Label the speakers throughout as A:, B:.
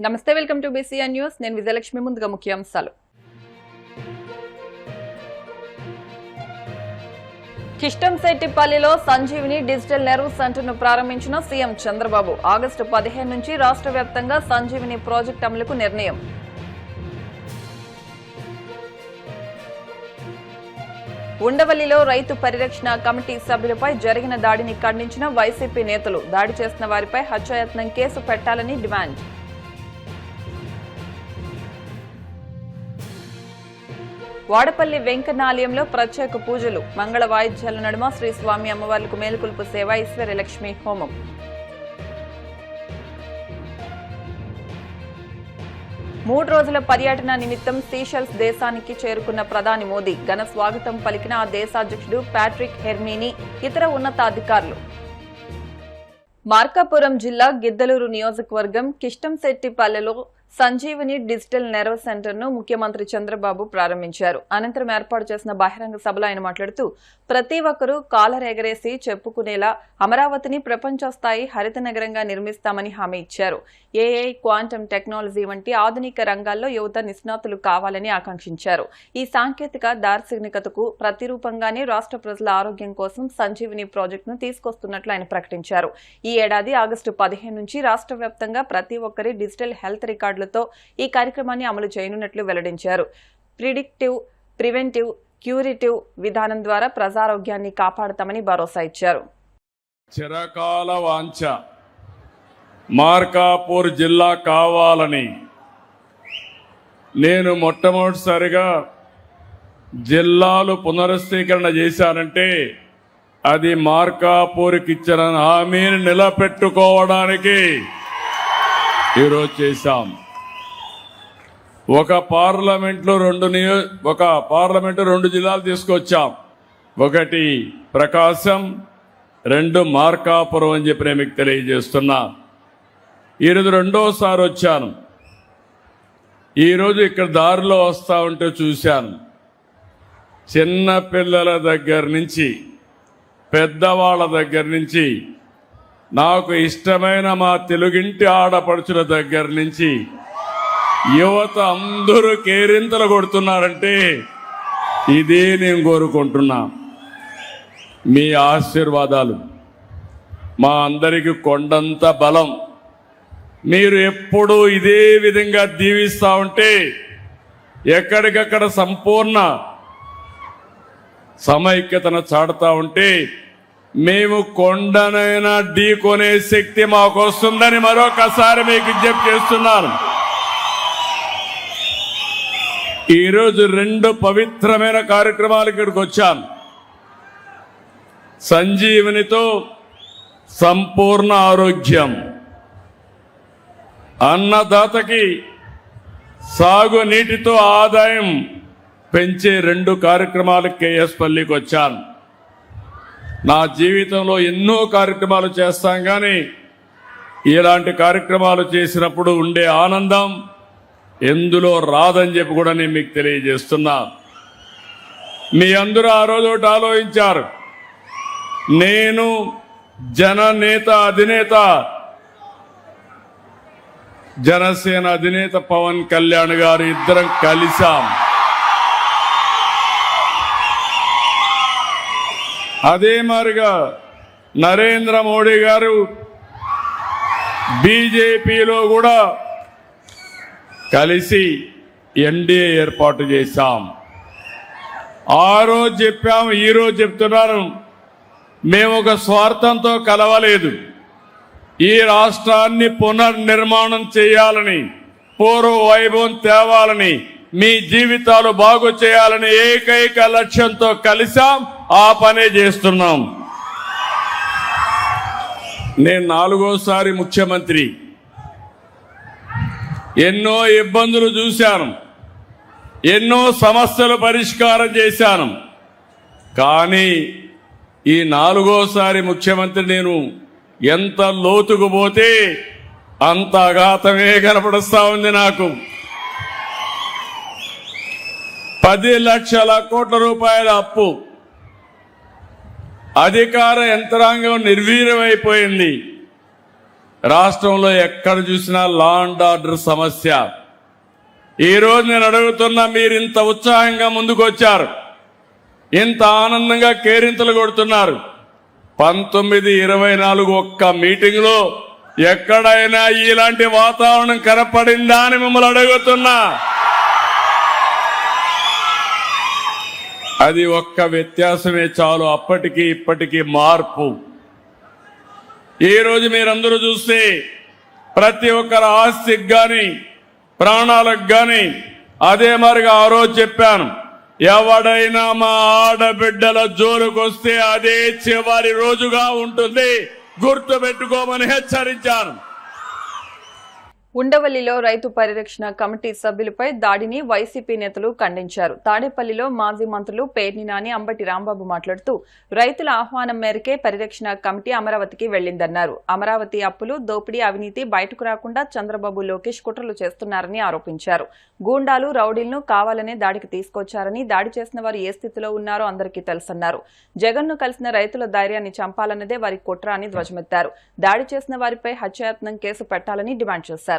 A: నమస్తే, welcome to BCN news. నేను విజయలక్ష్మి. ముందుగా ముఖ్యాంశాలు. కిష్టంశెట్టిపల్లిలో సంజీవిని డిజిటల్ నెర్వ్ సెంటర్ను ప్రారంభించిన సీఎం చంద్రబాబు. ఆగస్టు 15 నుంచి రాష్ట్ర వ్యాప్తంగా సంజీవిని ప్రాజెక్టు అమలుకు నిర్ణయం. ఉండవల్లిలో రైతు పరిరక్షణ కమిటీ సభ్యులపై జరిగిన దాడిని ఖండించిన వైసీపీ నేతలు. దాడి చేసిన వారిపై హత్యాయత్నం కేసు పెట్టాలని డిమాండ్. వాడపల్లి వెంకన్నాలయంలో ప్రత్యేక పూజలు. మంగళ వాయిద్యాల నడుమ శ్రీ స్వామి అమ్మవార్లకు మేలుకొలుపు సేవ, ఈశ్వరలక్ష్మి హోమం. మూడు రోజుల పర్యటన నిమిత్తం సీషెల్స్ దేశానికి చేరుకున్న ప్రధాని మోదీ. ఘన స్వాగతం పలికిన ఆ దేశాధ్యక్షుడు ప్యాట్రిక్ హెర్మీని, ఇతర ఉన్నతాధికారులు. మార్కాపురం జిల్లా గిద్దలూరు నియోజకవర్గం కిష్టంశెట్టిపల్లెలో సంజీవిని డిజిటల్ నెర్వ్ సెంటర్ ను ముఖ్యమంత్రి చంద్రబాబు ప్రారంభించారు. అనంతరం ఏర్పాటు చేసిన బహిరంగ సభలో ఆయన మాట్లాడుతూ, ప్రతి ఒక్కరూ కాలర్ ఎగరేసి చెప్పుకునేలా అమరావతిని ప్రపంచ స్థాయి హరిత నగరంగా నిర్మిస్తామని హామీ ఇచ్చారు. ఏఐ, క్వాంటమ్ టెక్నాలజీ వంటి ఆధునిక రంగాల్లో యువత నిష్ణాతులు కావాలని ఆకాంక్షించారు. ఈ సాంకేతిక దార్శనికతకు ప్రతిరూపంగానే రాష్ట్ర ప్రజల ఆరోగ్యం కోసం సంజీవిని ప్రాజెక్టును తీసుకొస్తున్నట్లు ఆయన ప్రకటించారు. ఈ ఏడాది ఆగస్టు 15 నుంచి రాష్ట్ర వ్యాప్తంగా ప్రతి ఒక్కరి డిజిటల్ హెల్త్ రికార్డులతో ఈ కార్యక్రమాన్ని అమలు చేయనున్నట్లు వెల్లడించారు. ప్రిడిక్టివ్, ప్రివెంటివ్, క్యూరేటివ్ విధానం ద్వారా ప్రజారోగ్యాన్ని కాపాడతామని భరోసా ఇచ్చారు.
B: చిరకాల వాంఛ మార్కాపూర్ జిల్లా కావాలని నేను మొట్టమొదటిసారిగా జిల్లాలు పునరుద్ధీకరణ చేశానంటే అది మార్కాపూర్కి ఇచ్చిన హామీని నిలబెట్టుకోవడానికి ఈరోజు చేశాం. ఒక పార్లమెంట్లో రెండు జిల్లాలు తీసుకొచ్చాం. ఒకటి ప్రకాశం, 2 మార్కాపురం అని చెప్పి నేను మీకు తెలియజేస్తున్నా. ఈరోజు రెండోసారి వచ్చాను. ఈరోజు ఇక్కడ దారిలో వస్తూ ఉంటే చూశాను, చిన్న పిల్లల దగ్గర నుంచి పెద్దవాళ్ళ దగ్గర నుంచి, నాకు ఇష్టమైన మా తెలుగింటి ఆడపడుచుల దగ్గర నుంచి యువత అందరూ కేరింతలు కొడుతున్నారంటే ఇదే నేను కోరుకుంటున్నా. మీ ఆశీర్వాదాలు మా అందరికీ కొండంత బలం. మీరు ఎప్పుడూ ఇదే విధంగా దీవిస్తూ ఉంటే ఎక్కడికక్కడ సంపూర్ణ సమైక్యతను చాటుతూ ఉంటే మేము కొండనైనా ఢీకొనే శక్తి మాకు వస్తుందని మరొకసారి మీకు విజ్ఞప్తి చేస్తున్నాను. ఈరోజు 2 పవిత్రమైన కార్యక్రమాలు ఇక్కడికి వచ్చాను. సంజీవనితో సంపూర్ణ ఆరోగ్యం, అన్నదాతకి సాగునీటితో ఆదాయం పెంచే 2 కార్యక్రమాలు కేఎస్పల్లికి వచ్చాను. నా జీవితంలో ఎన్నో కార్యక్రమాలు చేస్తాం, కానీ ఇలాంటి కార్యక్రమాలు చేసినప్పుడు ఉండే ఆనందం ఎందులో రాదని చెప్పి కూడా నేను మీకు తెలియజేస్తున్నా. మీ అందరూ ఆ రోజు ఒకటి ఆలోచించారు, నేను జననేత అధినేత జనసేన అధినేత పవన్ కళ్యాణ్ గారు ఇద్దరం కలిశాం. అదే మాదిరిగా నరేంద్ర మోడీ గారు బీజేపీలో కూడా కలిసి ఎన్డీఏ ఏర్పాటు చేశాం. ఆ రోజు చెప్పాం, ఈరోజు చెప్తున్నాను, మేము ఒక స్వార్థంతో కలవలేదు. ఈ రాష్ట్రాన్ని పునర్నిర్మాణం చేయాలని, పూర్వ వైభవం తేవాలని, మీ జీవితాలు బాగు చేయాలని ఏకైక లక్ష్యంతో కలిసాం. ఆ పనే చేస్తున్నాం. నేను 4వ ముఖ్యమంత్రి. ఎన్నో ఇబ్బందులు చూశాను, ఎన్నో సమస్యలు పరిష్కారం చేశాను. కానీ ఈ 4వ ముఖ్యమంత్రి నేను ఎంత లోతుకు పోతే అంత అఘాతమే కనపడుస్తా ఉంది నాకు. 10 లక్షల కోట్ల రూపాయల అప్పు, అధికార యంత్రాంగం నిర్వీర్యమైపోయింది. రాష్ట్రంలో ఎక్కడ చూసినా లా అండ్ ఆర్డర్ సమస్య. ఈ రోజు నేను అడుగుతున్నా, మీరు ఇంత ఉత్సాహంగా ముందుకు వచ్చారు, ఇంత ఆనందంగా కేరింతలు కొడుతున్నారు. 1924 ఒక్క మీటింగ్ లో ఎక్కడైనా ఇలాంటి వాతావరణం కనపడిందా అని మిమ్మల్ని అడుగుతున్నా. అది ఒక్క వ్యత్యాసమే చాలు, అప్పటికి ఇప్పటికీ మార్పు. ఈ రోజు మీరందరూ చూస్తే ప్రతి ఒక్కరి ఆస్తికి గాని ప్రాణాలకు గాని, అదే మరిగా ఆ రోజు చెప్పాను, ఎవడైనా మా ఆడబిడ్డల జోలుకొస్తే అదే చివరి రోజుగా ఉంటుంది, గుర్తుపెట్టుకోమని హెచ్చరించాను.
A: ఉండవల్లిలో రైతు పరిరక్షణ కమిటీ సభ్యులపై దాడిని వైసీపీ నేతలు ఖండించారు. తాడేపల్లిలో మాజీ మంత్రులు పేర్ని నాని, అంబటి రాంబాబు మాట్లాడుతూ రైతుల ఆహ్వానం మేరకే పరిరక్షణ కమిటీ అమరావతికి వెళ్లిందన్నారు. అమరావతి అప్పులు, దోపిడీ, అవినీతి బయటకు రాకుండా చంద్రబాబు, లోకేష్ కుట్రలు చేస్తున్నారని ఆరోపించారు. గూండాలు, రౌడీలను కావాలనే దాడికి తీసుకొచ్చారని, దాడి చేసిన వారు ఏ స్థితిలో ఉన్నారో అందరికీ తెలుసన్నారు. జగన్ను కలిసిన రైతుల ధైర్యాన్ని చంపాలన్నదే వారి కుట్ర అని ధ్వజమెత్తారు. దాడి చేసిన వారిపై హత్యాయత్నం కేసు పెట్టాలని డిమాండ్ చేశారు.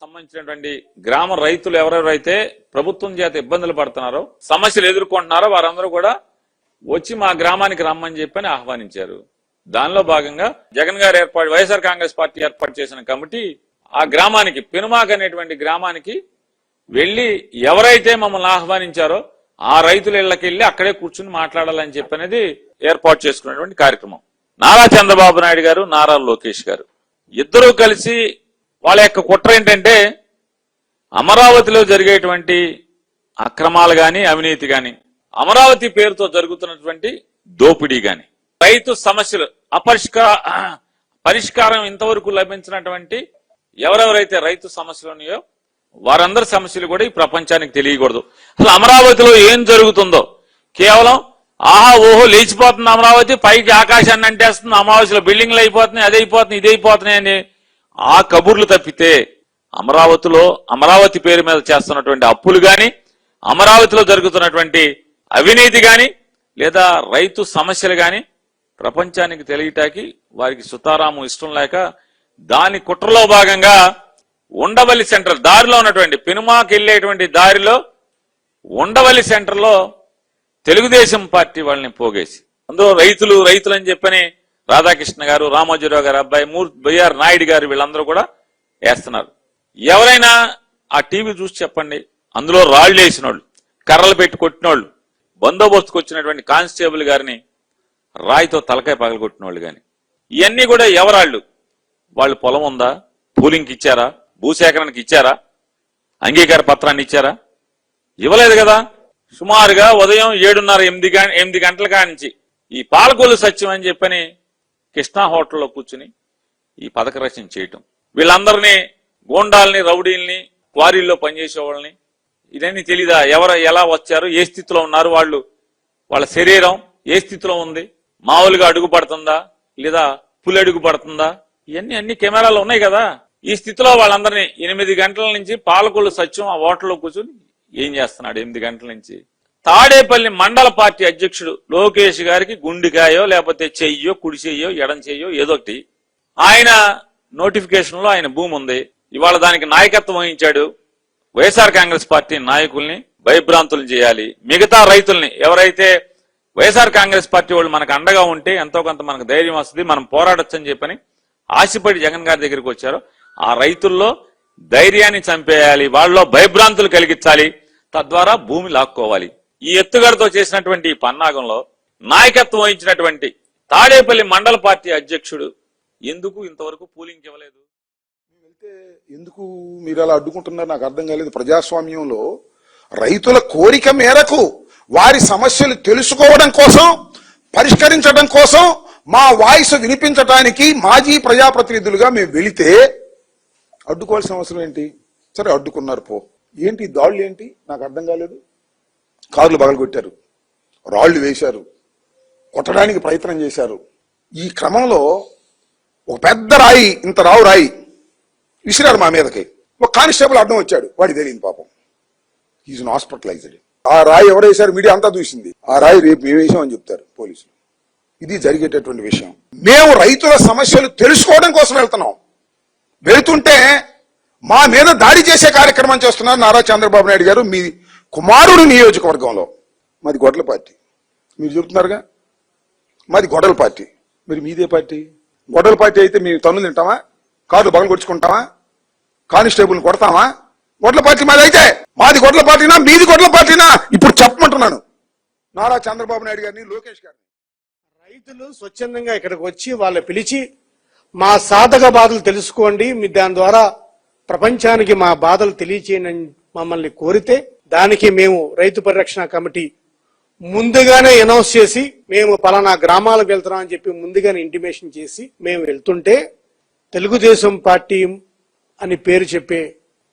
C: సంబంధించినటువంటి గ్రామ రైతులు ఎవరెవరైతే ప్రభుత్వం చేత ఇబ్బందులు పడుతున్నారో, సమస్యలు ఎదుర్కొంటున్నారో వారందరూ కూడా వచ్చి మా గ్రామానికి రమ్మని చెప్పని ఆహ్వానించారు. దానిలో భాగంగా జగన్ గారు వైఎస్ఆర్ కాంగ్రెస్ పార్టీ ఏర్పాటు చేసిన కమిటీ ఆ గ్రామానికి, పెనుమాక అనేటువంటి గ్రామానికి వెళ్లి ఎవరైతే మమ్మల్ని ఆహ్వానించారో ఆ రైతుల ఇళ్లకి వెళ్లి అక్కడే కూర్చుని మాట్లాడాలని చెప్పనేది ఏర్పాటు చేసుకున్నటువంటి కార్యక్రమం. నారా చంద్రబాబు నాయుడు గారు, నారా లోకేష్ గారు ఇద్దరూ కలిసి వాళ్ళ యొక్క కుట్ర ఏంటంటే, అమరావతిలో జరిగేటువంటి అక్రమాలు గాని, అవినీతి గాని, అమరావతి పేరుతో జరుగుతున్నటువంటి దోపిడీ గాని, రైతు సమస్యలు పరిష్కారం ఇంతవరకు లభించినటువంటి ఎవరెవరైతే రైతు సమస్యలు ఉన్నాయో వారందరి సమస్యలు కూడా ఈ ప్రపంచానికి తెలియకూడదు. అసలు అమరావతిలో ఏం జరుగుతుందో కేవలం ఆహా ఓహో లేచిపోతుంది అమరావతి, పైకి ఆకాశాన్ని అంటేస్తుంది, అమావాస్యలో బిల్డింగ్లు అయిపోతున్నాయి, అది అయిపోతున్నాయి, ఇది అయిపోతున్నాయి అని ఆ కబుర్లు తప్పితే అమరావతిలో, అమరావతి పేరు మీద చేస్తున్నటువంటి అప్పులు గాని, అమరావతిలో జరుగుతున్నటువంటి అవినీతి గాని, లేదా రైతు సమస్యలు గాని ప్రపంచానికి తెలియటానికి వారికి సుతారాము ఇష్టం లేక దాని కుట్రలో భాగంగా ఉండవల్లి సెంటర్ దారిలో ఉన్నటువంటి పెనుమాకి వెళ్లేటువంటి దారిలో ఉండవల్లి సెంటర్ లో తెలుగుదేశం పార్టీ వాళ్ళని పోగేసి, అందులో రైతులు అని చెప్పని రాధాకృష్ణ గారు, రామోజీరావు గారు అబ్బాయి, బిఆర్ నాయుడు గారు వీళ్ళందరూ కూడా వేస్తున్నారు. ఎవరైనా ఆ టీవీ చూసి చెప్పండి, అందులో రాళ్లు వేసిన వాళ్ళు, కర్రలు పెట్టి కొట్టిన వాళ్ళు, బందోబస్తుకు వచ్చినటువంటి కానిస్టేబుల్ గారిని రాయితో తలకాయ పగలగొట్టిన వాళ్ళు గాని, ఇవన్నీ కూడా ఎవరాళ్ళు? వాళ్ళు పొలం ఉందా, పూలింగ్కి ఇచ్చారా, భూసేకరణకి ఇచ్చారా, అంగీకార పత్రాన్ని ఇచ్చారా? ఇవ్వలేదు కదా. సుమారుగా ఉదయం 7:30-8 గంటల కానించి ఈ పాలకొల్లు సత్యం అని చెప్పని కృష్ణా హోటల్లో కూర్చుని ఈ పథక రచన చేయటం, వీళ్ళందరినీ గోండాల్ని, రౌడీల్ని, క్వారీల్లో పనిచేసే వాళ్ళని, ఇదన్నీ తెలీదా? ఎలా వచ్చారు, ఏ స్థితిలో ఉన్నారు, వాళ్ళ శరీరం ఏ స్థితిలో ఉంది, మామూలుగా అడుగు పడుతుందా లేదా పులి అడుగు పడుతుందా, ఇవన్నీ అన్ని కెమెరాలు ఉన్నాయి కదా. ఈ స్థితిలో వాళ్ళందరినీ 8 గంటల నుంచి పాలకొల్లు సత్యం ఆ హోటల్లో కూర్చుని ఏం చేస్తున్నాడు? 8 గంటల నుంచి తాడేపల్లి మండల పార్టీ అధ్యక్షుడు లోకేష్ గారికి గుండెకాయో లేకపోతే చెయ్యో, కుడి చెయ్యో, ఎడం చెయ్యో ఏదో ఒకటి, ఆయన నోటిఫికేషన్ లో ఆయన భూమి ఉంది, ఇవాళ దానికి నాయకత్వం వహించాడు. వైఎస్ఆర్ కాంగ్రెస్ పార్టీ నాయకుల్ని భయభ్రాంతులు చేయాలి, మిగతా రైతుల్ని, ఎవరైతే వైఎస్ఆర్ కాంగ్రెస్ పార్టీ వాళ్ళు మనకు అండగా ఉంటే ఎంతో కొంత మనకు ధైర్యం వస్తుంది, మనం పోరాడొచ్చని చెప్పని ఆశపడి జగన్ గారి దగ్గరికి వచ్చారో ఆ రైతుల్లో ధైర్యాన్ని చంపేయాలి, వాళ్ళలో భయభ్రాంతులు కలిగించాలి, తద్వారా భూమి లాక్కోవాలి. ఈ ఎత్తుగడతో చేసినటువంటి ఈ పన్నాగంలో నాయకత్వం వహించినటువంటి తాడేపల్లి మండల పార్టీ అధ్యక్షుడు ఎందుకు ఇంతవరకు పూలింగ్ ఇవ్వలేదు?
D: ఎందుకు మీరు అలా అడ్డుకుంటున్నారు నాకు అర్థం కాలేదు. ప్రజాస్వామ్యంలో రైతుల కోరిక మేరకు వారి సమస్యలు తెలుసుకోవడం కోసం, పరిష్కరించడం కోసం, మా వాయిస్ వినిపించడానికి మాజీ ప్రజాప్రతినిధులుగా మేము వెళితే అడ్డుకోవాల్సిన అవసరం ఏంటి? సరే అడ్డుకున్నారు పో, ఏంటి దాడులు ఏంటి నాకు అర్థం కాలేదు. కార్లు పగలగొట్టారు, రాళ్లు వేశారు, కొట్టడానికి ప్రయత్నం చేశారు. ఈ క్రమంలో ఒక పెద్ద రాయి, ఇంత రాయి విసిరారు మా మీదకి. ఒక కానిస్టేబుల్ అడ్డం వచ్చాడు, వాడికి తెలియదు పాపం, ఈజ్ హాస్పిటలైజ్డ్. ఆ రాయి ఎవరు వేశారు? మీడియా అంతా చూసింది. ఆ రాయి రేపు మేము వేసామని చెప్తారు పోలీసులు. ఇది జరిగేటటువంటి విషయం. మేము రైతుల సమస్యలు తెలుసుకోవడం కోసం వెళ్తున్నాం. వెళుతుంటే మా మీద దాడి చేసే కార్యక్రమం చేస్తున్నారు నారా చంద్రబాబు నాయుడు గారు. మీ కుమారుడు నియోజకవర్గంలో, మాది గొడ్ల పార్టీ, మీరు చెబుతున్నారుగా మాది గొడవల పార్టీ, మరి మీదే పార్టీ. గొడవల పార్టీ అయితే మేము తన్నులు తింటామా, కార్లు బగలు కొట్టుకుంటామా, కానిస్టేబుల్ని కొడతామా? గొడ్ల పార్టీ మాది అయితే, మాది గొడ్ల పార్టీనా మీది గొడ్ల పార్టీనా ఇప్పుడు చెప్పమంటున్నాను నారా చంద్రబాబు నాయుడు గారిని, లోకేష్ గారిని.
E: రైతులు స్వచ్ఛందంగా ఇక్కడికి వచ్చి వాళ్ళు పిలిచి మా సాధక బాధలు తెలుసుకోండి, మీ దాని ద్వారా ప్రపంచానికి మా బాధలు తెలియచేయండి అని మమ్మల్ని కోరితే దానికి మేము రైతు పరిరక్షణ కమిటీ ముందుగానే అనౌన్స్ చేసి మేము పలానా గ్రామాలకు వెళ్తున్నాం అని చెప్పి ముందుగానే ఇంటిమేషన్ చేసి మేము వెళ్తుంటే తెలుగుదేశం పార్టీ అని పేరు చెప్పే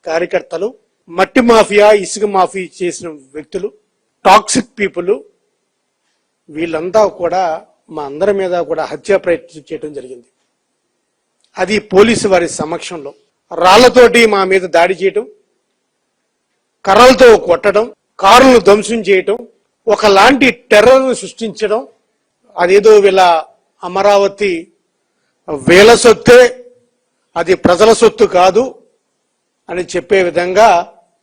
E: కార్యకర్తలు, మట్టి మాఫియా, ఇసుక మాఫియా చేసిన వ్యక్తులు, టాక్సిక్ పీపుల్, వీళ్ళంతా కూడా మా అందరి మీద కూడా హత్యా ప్రయత్నం చేయడం జరిగింది. అది పోలీసు వారి సమక్షంలో రాళ్లతోటి మా మీద దాడి చేయటం, కర్రలతో కొట్టడం, కారులను ధ్వంసం చేయటం, ఒకలాంటి టెర్రర్ను సృష్టించడం. అదేదో వీళ్ళ అమరావతి వేల సొత్తే, అది ప్రజల సొత్తు కాదు అని చెప్పే విధంగా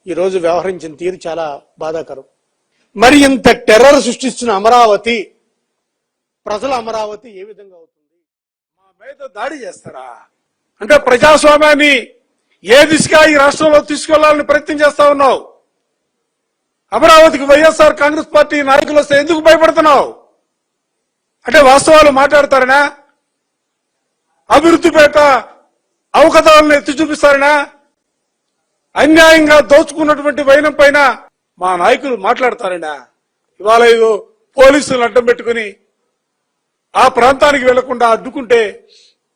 E: ఈరోజు వ్యవహరించిన తీరు చాలా బాధాకరం. మరి ఇంత టెర్రర్ సృష్టిస్తున్న అమరావతి, ప్రజల అమరావతి ఏ విధంగా అవుతుంది?
F: మా మీద దాడి చేస్తారా? అంటే ప్రజాస్వామ్యాన్ని ఏ దిశగా ఈ రాష్ట్రంలో తీసుకెళ్లాలని ప్రయత్నం చేస్తా ఉన్నావు? అమరావతికి వైఎస్ఆర్ కాంగ్రెస్ పార్టీ నాయకులు వస్తే ఎందుకు భయపడుతున్నావు? అంటే వాస్తవాలు మాట్లాడతారనా? అభివృద్ధి పేట అవకతవలను ఎత్తి చూపిస్తారనా? అన్యాయంగా దోచుకున్నటువంటి వైనం పైన మా నాయకులు మాట్లాడతారనా? ఇవాళ ఏదో పోలీసులు అడ్డం పెట్టుకుని ఆ ప్రాంతానికి వెళ్లకుండా అడ్డుకుంటే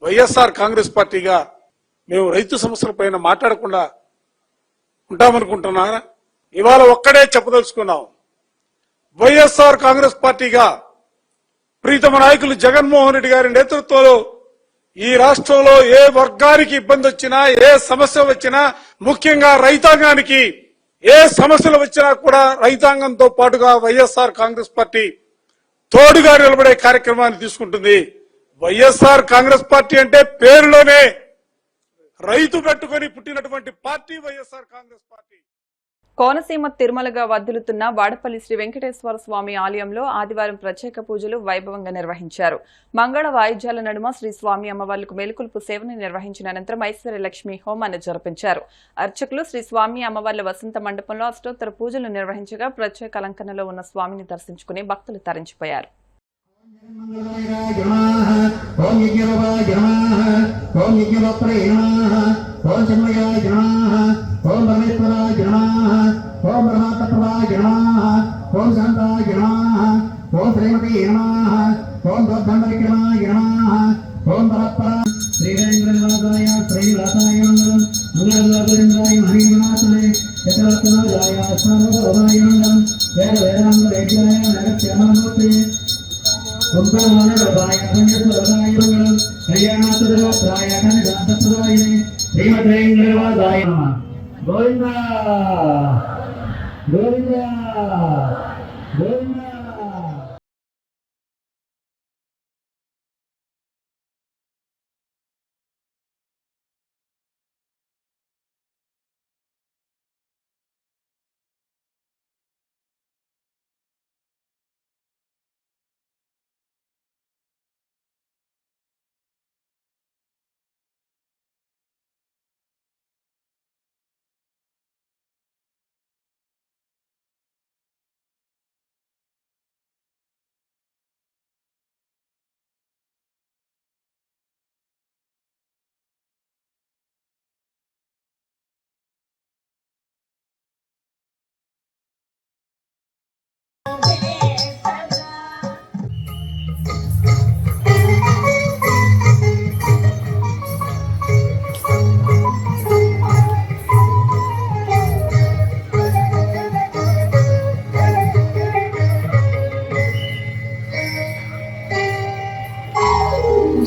F: వైఎస్ఆర్ కాంగ్రెస్ పార్టీగా మేము రైతు సమస్యల పైన మాట్లాడకుండా ఉంటామనుకుంటున్నారా? ఇవాళ ఒక్కడే చెప్పదలుచుకున్నాం. వైఎస్ఆర్ కాంగ్రెస్ పార్టీగా ప్రీతమ నాయకులు జగన్మోహన్ రెడ్డి గారి నేతృత్వంలో ఈ రాష్ట్రంలో ఏ వర్గానికి ఇబ్బంది వచ్చినా, ఏ సమస్య వచ్చినా, ముఖ్యంగా రైతాంగానికి ఏ సమస్యలు వచ్చినా కూడా రైతాంగంతో పాటుగా వైఎస్ఆర్ కాంగ్రెస్ పార్టీ తోడుగా నిలబడే కార్యక్రమాన్ని తీసుకుంటుంది. వైఎస్ఆర్ కాంగ్రెస్ పార్టీ అంటే పేరులోనే రైతు పెట్టుకుని పుట్టినటువంటి పార్టీ వైఎస్ఆర్ కాంగ్రెస్ పార్టీ.
A: కోనసీమ తిరుమలగా వర్ధిల్లుతున్న వాడపల్లి శ్రీ వెంకటేశ్వర స్వామి ఆలయంలో ఆదివారం ప్రత్యేక పూజలు వైభవంగా నిర్వహించారు. మంగళ వాయిద్యాల నడుమ శ్రీ స్వామి అమ్మవార్లకు మేలుకొలుపు సేవను నిర్వహించిన అనంతరం ఐశ్వర్య లక్ష్మి హోమాన్ని జరిపించారు. అర్చకులు శ్రీ స్వామి అమ్మవార్ల వసంత మండపంలో అష్టోత్తర పూజలు నిర్వహించగా ప్రత్యేక అలంకరణలో ఉన్న స్వామిని దర్శించుకుని భక్తులు తరించిపోయారు.
G: ఓం యజ్ఞరవాయ నమః, ఓం యజ్ఞవక్త్రే నమః, ఓం చిన్మయాయ నమః, ఓం పరమేశ్వరాయ నమః, ఓం బ్రహ్మతత్వాయ నమః, ఓం శాంతాయ నమః, ఓం శ్రీమతే నమః, ఓం దోర్ధండవిక్రమాయ నమః, ఓం పరపర శ్రీరేంద్రనాథాయ శ్రీలాతాయ మంగళం, మంగళాగోవిందాయ మహీనాథాయ చక్రవర్తనాయ స్వామివాయ మంగళం, వేద వేదాంత వేద్యాయ నగత్యామూర్తే శ్రీమద్వేంకటరాజాయ నమః. గోవింద గోవింద గోవింద.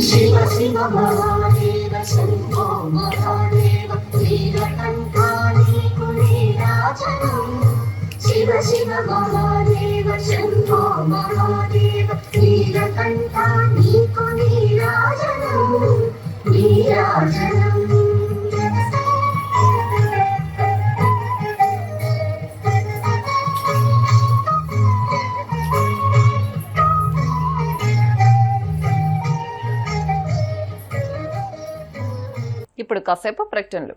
H: शिव शिव महादेव शंभो महादेव नीलकंठानि कुलीराजनम् शिव शिव महादेव शंभो महादेव नीलकंठा నీరాజనం
A: ఇప్పుడు కాసేపు ప్రకటనలు.